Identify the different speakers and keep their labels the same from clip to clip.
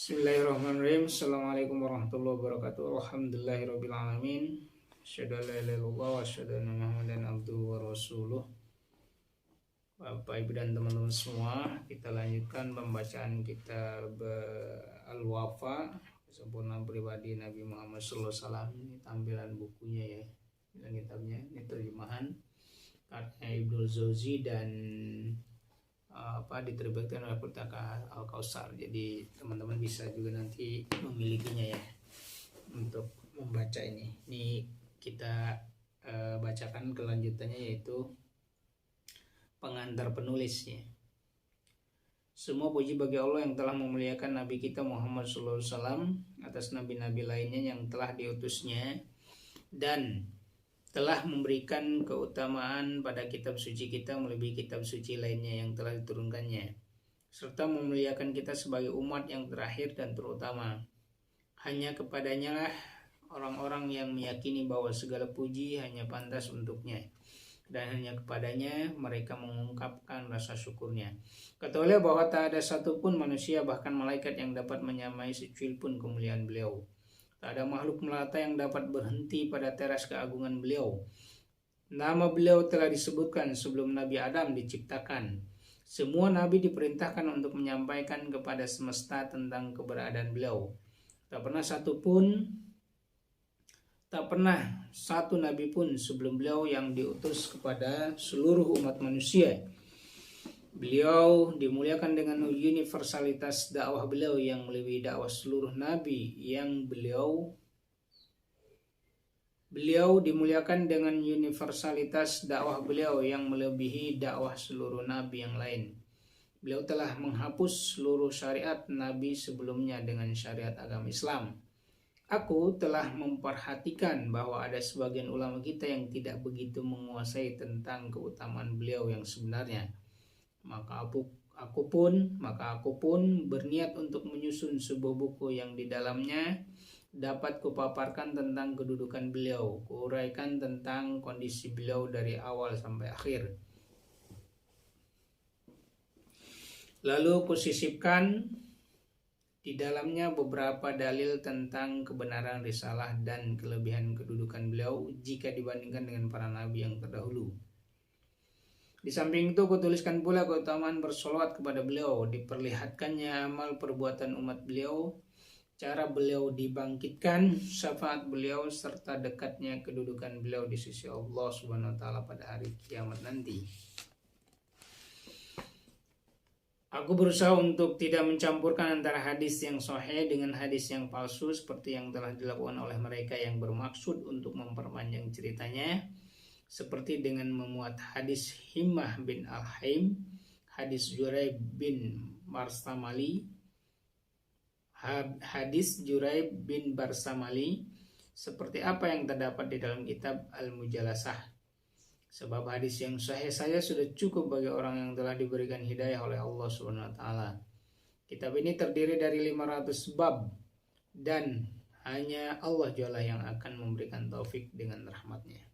Speaker 1: Bismillahirrahmanirrahim. Assalamualaikum warahmatullahi wabarakatuh. Alhamdulillahirrahmanirrahim. Asyhadu an la ilaha illallah wa asyhadu anna Muhammadan abduhu wa rasuluh. Bapak Ibu dan teman-teman semua, kita lanjutkan pembacaan kitab Al-Wafa, Kesempurnaan Pribadi Nabi Muhammad SAW. Ini tampilan bukunya ya. Ini kitabnya, ini terjemahan karya Ibnu Jauzi dan diterbitkan oleh Pustaka Al-Kausar. Jadi teman-teman bisa juga nanti memilikinya ya untuk membaca ini. Ini kita bacakan kelanjutannya, yaitu pengantar penulisnya. Semua puji bagi Allah yang telah memuliakan Nabi kita Muhammad SAW atas nabi-nabi lainnya yang telah diutusnya, dan telah memberikan keutamaan pada kitab suci kita melebihi kitab suci lainnya yang telah diturunkannya, serta memuliakan kita sebagai umat yang terakhir dan terutama. Hanya kepadanya lah orang-orang yang meyakini bahwa segala puji hanya pantas untuknya, dan hanya kepadanya mereka mengungkapkan rasa syukurnya. Ketahuilah bahwa tak ada satupun manusia bahkan malaikat yang dapat menyamai secuil pun kemuliaan beliau. Tak ada makhluk melata yang dapat berhenti pada teras keagungan beliau. Nama beliau telah disebutkan sebelum Nabi Adam diciptakan. Semua nabi diperintahkan untuk menyampaikan kepada semesta tentang keberadaan beliau. Tak pernah satu nabi pun sebelum beliau yang diutus kepada seluruh umat manusia. Beliau dimuliakan dengan universalitas dakwah beliau yang melebihi dakwah seluruh nabi yang beliau dimuliakan dengan universalitas dakwah beliau yang melebihi dakwah seluruh nabi yang lain. Beliau telah menghapus seluruh syariat nabi sebelumnya dengan syariat agama Islam. Aku telah memperhatikan bahwa ada sebagian ulama kita yang tidak begitu menguasai tentang keutamaan beliau yang sebenarnya. Maka aku pun berniat untuk menyusun sebuah buku yang di dalamnya dapat kupaparkan tentang kedudukan beliau, kuuraikan tentang kondisi beliau dari awal sampai akhir. Lalu kusisipkan di dalamnya beberapa dalil tentang kebenaran risalah dan kelebihan kedudukan beliau jika dibandingkan dengan para nabi yang terdahulu. Di samping itu kutuliskan pula keutamaan bersolawat kepada beliau, diperlihatkannya amal perbuatan umat beliau, cara beliau dibangkitkan, syafaat beliau, serta dekatnya kedudukan beliau di sisi Allah Subhanahu wa taala pada hari kiamat nanti. Aku berusaha untuk tidak mencampurkan antara hadis yang sahih dengan hadis yang palsu seperti yang telah dilakukan oleh mereka yang bermaksud untuk memperpanjang ceritanya, seperti dengan memuat hadis Himmah bin Al-Haim, hadis Juraib bin Barsamali, seperti apa yang terdapat di dalam kitab Al-Mujalasah. Sebab hadis yang sahih saja sudah cukup bagi orang yang telah diberikan hidayah oleh Allah Subhanahu wa taala. Kitab ini terdiri dari 500 bab dan hanya Allah Jalla yang akan memberikan taufik dengan rahmatnya.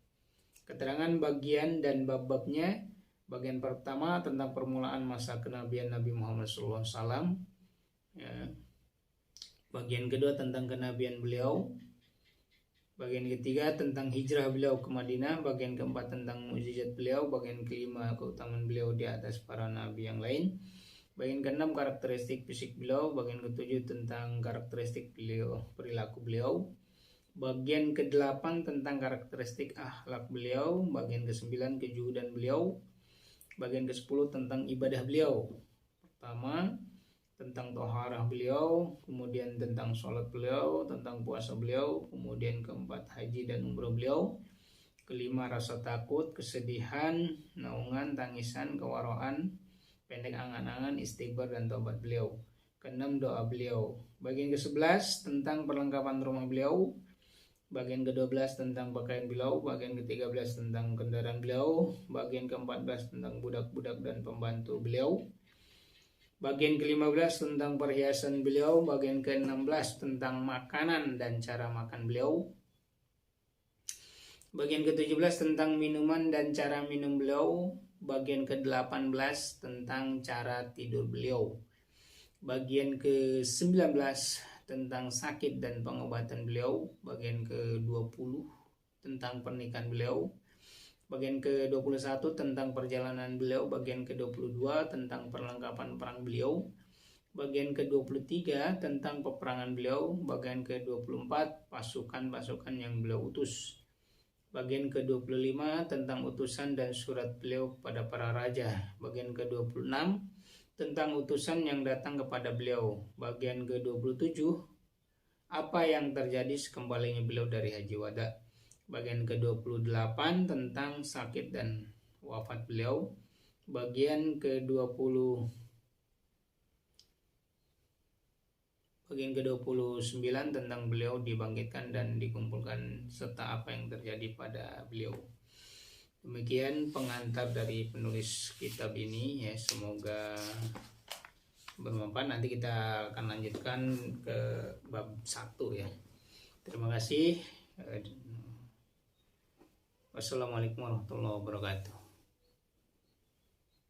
Speaker 1: Keterangan bagian dan bab-babnya. Bagian pertama tentang permulaan masa kenabian Nabi Muhammad SAW. Bagian kedua tentang kenabian beliau. Bagian ketiga tentang hijrah beliau ke Madinah. Bagian keempat tentang mukjizat beliau. Bagian kelima keutamaan beliau di atas para nabi yang lain. Bagian keenam karakteristik fisik beliau. Bagian ketujuh tentang karakteristik beliau, perilaku beliau. Bagian ke-8 tentang karakteristik akhlak beliau. Bagian ke-9 kejuhudan beliau. Bagian ke-10 tentang ibadah beliau. Pertama tentang toharah beliau, kemudian tentang sholat beliau, tentang puasa beliau, kemudian keempat haji dan umrah beliau. Kelima rasa takut, kesedihan, naungan, tangisan, kewaraan, pendek angan-angan, istighfar dan taubat beliau. Keenam doa beliau. Bagian ke-11 tentang perlengkapan rumah beliau. Bagian ke-12 tentang pakaian beliau. Bagian ke-13 tentang kendaraan beliau. Bagian ke-14 tentang budak-budak dan pembantu beliau. Bagian ke-15 tentang perhiasan beliau. Bagian ke-16 tentang makanan dan cara makan beliau. Bagian ke-17 tentang minuman dan cara minum beliau. Bagian ke-18 tentang cara tidur beliau. Bagian ke-19 tentang sakit dan pengobatan beliau. Bagian ke-20 tentang pernikahan beliau. Bagian ke-21 tentang perjalanan beliau. Bagian ke-22 tentang perlengkapan perang beliau. Bagian ke-23 tentang peperangan beliau. Bagian ke-24 pasukan-pasukan yang beliau utus. Bagian ke-25 tentang utusan dan surat beliau kepada para raja. Bagian ke-26 tentang utusan yang datang kepada beliau. Bagian ke-27 apa yang terjadi sekembalinya beliau dari haji wada. Bagian ke-28 tentang sakit dan wafat beliau. Bagian ke-29 tentang beliau dibangkitkan dan dikumpulkan serta apa yang terjadi pada beliau. Demikian pengantar dari penulis kitab ini ya, semoga bermanfaat. Nanti kita akan lanjutkan ke bab 1 ya. Terima kasih. Wassalamualaikum warahmatullahi wabarakatuh.